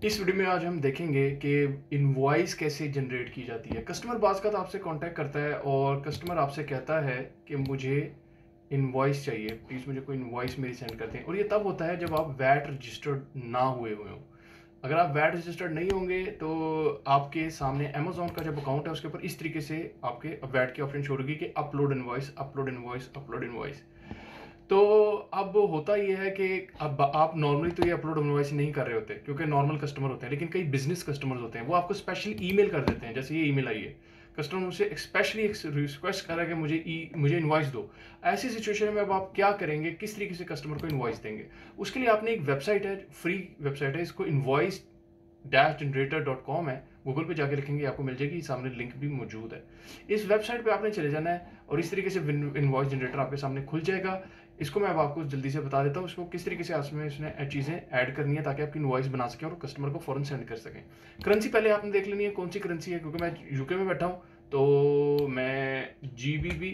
इस वीडियो में आज हम देखेंगे कि इनवॉइस कैसे जनरेट की जाती है। कस्टमर बाज़ का तो आपसे कांटेक्ट करता है और कस्टमर आपसे कहता है कि मुझे इनवॉइस चाहिए, प्लीज़ मुझे कोई इनवॉइस मेरी सेंड कर दें। और ये तब होता है जब आप वैट रजिस्टर्ड ना हुए हुए हों। अगर आप वैट रजिस्टर्ड नहीं होंगे तो आपके सामने अमेजोन का जब अकाउंट है उसके ऊपर इस तरीके से आपके वैट की ऑप्शन शो होगी कि upload invoice, upload invoice, upload invoice. तो अब होता ये है कि अब आप नॉर्मली तो ये अपलोड इनवॉइस नहीं कर रहे होते क्योंकि नॉर्मल कस्टमर होते हैं, लेकिन कई बिजनेस कस्टमर्स होते हैं वो आपको स्पेशली ईमेल कर देते हैं। जैसे ये ईमेल आई है, कस्टमर मुझसे स्पेशली रिक्वेस्ट कर रहा है कि मुझे इनवॉइस दो। ऐसी सिचुएशन में अब आप क्या करेंगे, किस तरीके से कस्टमर को इनवॉइस देंगे? उसके लिए आपने एक वेबसाइट है, फ्री वेबसाइट है, इसको इनवॉइस -generator.com है। गूगल पे जाके लिखेंगे आपको मिल जाएगी, सामने लिंक भी मौजूद है। इस वेबसाइट पे आपने चले जाना है और इस तरीके से इनवॉइस जनरेटर आपके सामने खुल जाएगा। इसको मैं अब आपको जल्दी से बता देता हूँ इसको किस तरीके से इसमें चीज़ें ऐड करनी है ताकि आपकी इनवॉइस बना सकें और कस्टमर को फ़ौरन सेंड कर सकें। करेंसी पहले आपने देख लेनी है कौन सी करेंसी है, क्योंकि मैं यूके में बैठा हूँ तो मैं GBP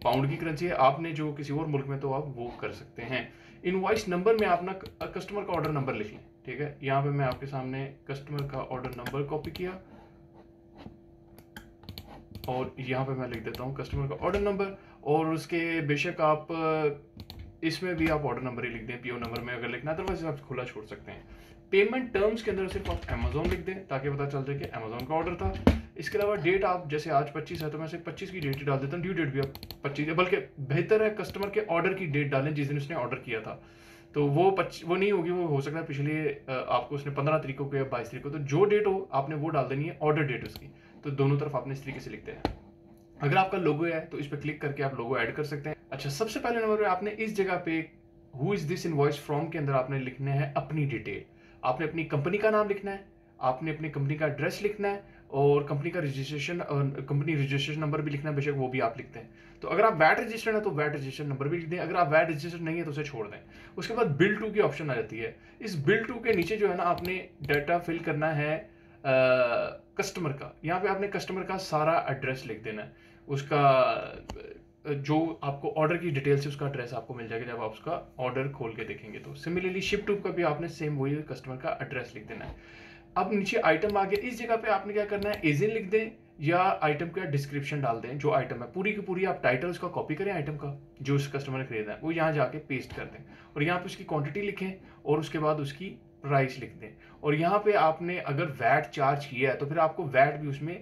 पाउंड की करेंसी है। आपने जो किसी और मुल्क में तो आप वो कर सकते हैं। इनवॉइस नंबर में अपना कस्टमर का ऑर्डर नंबर लिख लें, ठीक है। यहाँ पे मैं आपके सामने कस्टमर का ऑर्डर नंबर कॉपी किया और यहाँ पे मैं लिख देता हूँ कस्टमर का ऑर्डर नंबर। और उसके बेशक आप इसमें भी आप ऑर्डर नंबर ही लिख दें, PO नंबर में अगर लिखना है, अदरवाइज आप खुला छोड़ सकते हैं। पेमेंट टर्म्स के अंदर सिर्फ आप अमेजोन लिख दें ताकि पता चल जाए कि अमेजोन का ऑर्डर था। इसके अलावा डेट आप जैसे आज 25 है तो मैं सिर्फ 25 की डेट ही डाल देता हूँ। ड्यू डेट भी आप 25 है, बल्कि बेहतर है कस्टमर के ऑर्डर की डेट डालें जिस दिन उसने ऑर्डर किया था। तो वो नहीं होगी, वो हो सकता है पिछले आपको उसने 15 तारीख को या 22 तारीख को, तो जो डेट हो आपने वो डाल देनी है, ऑर्डर डेट उसकी। तो दोनों तरफ आपने इस तरीके से लिखते हैं। अगर आपका लोगो है तो इस पर क्लिक करके आप लोगो ऐड कर सकते हैं। अच्छा, सबसे पहले नंबर पे आपने इस जगह पे who is this invoice from के अंदर आपने लिखना है अपनी डिटेल। आपने अपनी कंपनी का नाम लिखना है, आपने अपनी कंपनी का एड्रेस लिखना है और कंपनी का रजिस्ट्रेशन कंपनी रजिस्ट्रेशन नंबर भी लिखना है, बेशक वो भी आप लिखते हैं। तो अगर आप वैट रजिस्टर्ड है तो वैट रजिस्ट्रेशन नंबर भी लिख दें, अगर आप वैट रजिस्टर्ड नहीं है तो उसे छोड़ दें। उसके बाद बिल टू की ऑप्शन आ जाती है। इस बिल टू के नीचे जो है ना आपने डाटा फिल करना है कस्टमर का। यहाँ पे आपने कस्टमर का सारा एड्रेस लिख देना है, उसका जो आपको ऑर्डर की डिटेल से उसका एड्रेस आपको मिल जाएगा जब आप उसका ऑर्डर खोल के देखेंगे। तो सिमिलरली शिप टू का भी आपने सेम वही कस्टमर का एड्रेस लिख देना है। अब नीचे आइटम आ गया, इस जगह पे आपने क्या करना है, एजेंट लिख दें या आइटम का डिस्क्रिप्शन डाल दें। जो आइटम है पूरी की पूरी आप टाइटल उसका कॉपी करें, आइटम का जो उस कस्टमर ने खरीदा है वो यहाँ जाके पेस्ट कर दें और यहाँ पे उसकी क्वांटिटी लिखें और उसके बाद उसकी प्राइस लिख दें। और यहाँ पे आपने अगर वैट चार्ज किया है तो फिर आपको वैट भी उसमें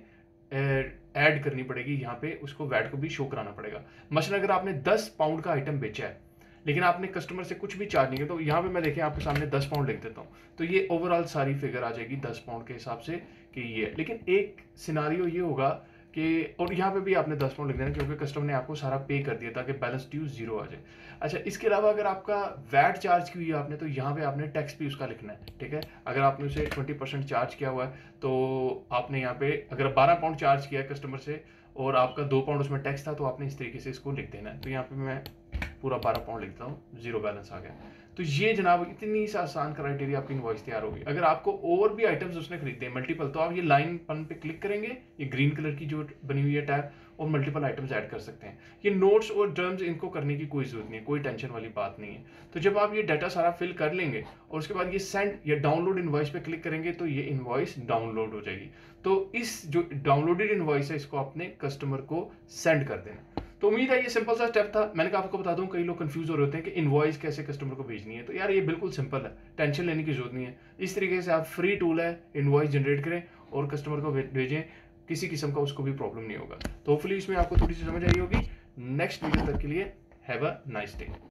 ऐड करनी पड़ेगी, यहाँ पे उसको वैट को भी शो कराना पड़ेगा। मसलन अगर आपने 10 पाउंड का आइटम बेचा है लेकिन आपने कस्टमर से कुछ भी चार्ज नहीं किया, तो यहाँ पे मैं देखें आपके सामने 10 पाउंड लिख देता हूँ, तो ये ओवरऑल सारी फिगर आ जाएगी 10 पाउंड के हिसाब से कि ये। लेकिन एक सिनारियो ये होगा कि, और यहाँ पे भी आपने 10 पाउंड लिख देना क्योंकि कस्टमर ने आपको सारा पे कर दिया ताकि बैलेंस ड्यू 0 आ जाए। अच्छा, इसके अलावा अगर आपका वैट चार्ज की हुई है आपने, तो यहाँ पे आपने टैक्स भी उसका लिखना है, ठीक है। अगर आपने उसे 20% चार्ज किया हुआ है तो आपने यहाँ पे अगर 12 पाउंड चार्ज किया है कस्टमर से और आपका 2 पाउंड उसमें टैक्स था तो आपने इस तरीके से इसको लिख देना है। तो यहाँ पे मैं पूरा 12 पाउंड लिखता हूँ, 0 बैलेंस आ गया। तो ये जनाब इतनी सा आसान क्राइटेरिया आपकी इनवॉइस तैयार होगी। अगर आपको और भी आइटम्स उसने खरीदे हैं मल्टीपल, तो आप ये लाइन पन पे क्लिक करेंगे, ये ग्रीन कलर की जो बनी हुई है टैब, और मल्टीपल आइटम्स ऐड कर सकते हैं। ये नोट्स और टर्म्स इनको करने की कोई जरूरत नहीं है, कोई टेंशन वाली बात नहीं है। तो जब आप ये डाटा सारा फिल कर लेंगे और उसके बाद ये सेंड या डाउनलोड इनवॉइस पे क्लिक करेंगे तो ये इनवॉइस डाउनलोड हो जाएगी। तो इस जो डाउनलोडेड इनवॉइस है इसको अपने कस्टमर को सेंड कर देना। तो उम्मीद है ये सिंपल सा स्टेप था। मैंने कहा आपको बता दूं, कई लोग कंफ्यूज हो रहे होते हैं कि इनवॉइस कैसे कस्टमर को भेजनी है। तो यार ये बिल्कुल सिंपल है, टेंशन लेने की जरूरत नहीं है। इस तरीके से आप फ्री टूल है, इनवॉइस जनरेट करें और कस्टमर को भेजें, किसी किस्म का उसको भी प्रॉब्लम नहीं होगा। तो होपफुली इसमें आपको थोड़ी सी समझ आई होगी। नेक्स्ट वीडियो तक के लिए हैव अ नाइस डे।